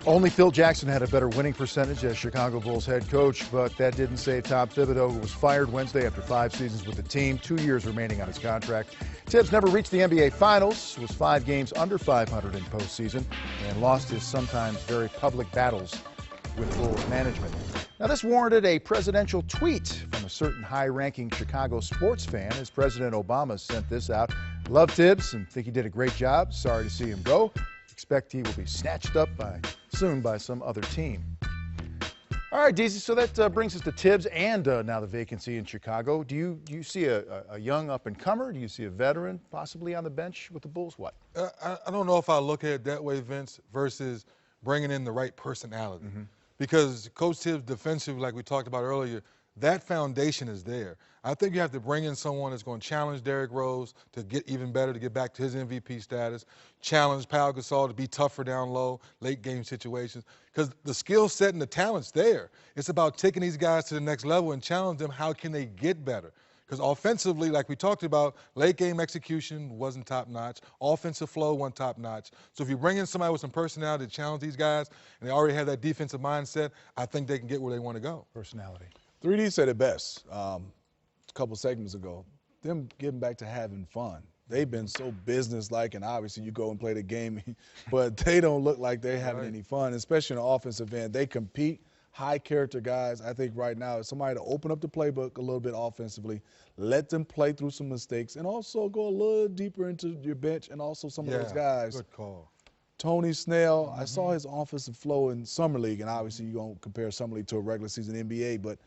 Only Phil Jackson had a better winning percentage as Chicago Bulls head coach, but that didn't save Tom Thibodeau, who was fired Wednesday after 5 seasons with the team, 2 years remaining on his contract. Tibbs never reached the NBA Finals, was 5 games under 500 in postseason, and lost his sometimes very public battles with Bulls management. Now, this warranted a presidential tweet from a certain high-ranking Chicago sports fan, as President Obama sent this out. Love Tibbs and think he did a great job. Sorry to see him go. Expect he will be snatched up soon by some other team. All right, DZ, so that brings us to Tibbs and now the vacancy in Chicago. Do you see a young up-and-comer? Do you see a veteran possibly on the bench with the Bulls? What? I don't know if I look at it that way, Vince, versus bringing in the right personality. Because Coach Tibbs defensively, like we talked about earlier, that foundation is there. I think you have to bring in someone that's going to challenge Derrick Rose to get even better, to get back to his MVP status, challenge Pau Gasol to be tougher down low, late game situations, because the skill set and the talent's there. It's about taking these guys to the next level and challenge them. How can they get better? Because offensively, like we talked about, late game execution wasn't top notch. Offensive flow wasn't top notch. So if you bring in somebody with some personality to challenge these guys, and they already have that defensive mindset, I think they can get where they want to go. Personality. 3D said it best a couple segments ago. Them getting back to having fun. They've been so businesslike, and obviously you go and play the game, but they don't look like they're having any fun, especially in the offensive end. They compete. High character guys. I think right now is somebody to open up the playbook a little bit offensively, let them play through some mistakes, and also go a little deeper into your bench and also some of those guys. Good call. Tony Snell, I saw his offensive flow in Summer League, and obviously you're going to compare Summer League to a regular season NBA, but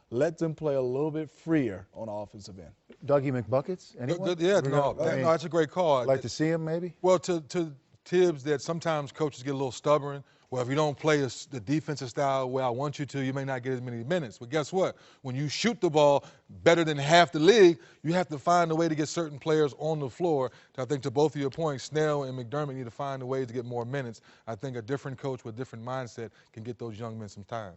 let them play a little bit freer on the offensive end. Dougie McBuckets, anyone? No, that's a great call. I'd like to see him maybe? Well, to Tibbs, that sometimes coaches get a little stubborn. Well, if you don't play the defensive style where I want you to, you may not get as many minutes. But guess what? When you shoot the ball better than half the league, you have to find a way to get certain players on the floor. I think to both of your points, Snell and McDermott need to find a way to get more minutes. I think a different coach with a different mindset can get those young men some time.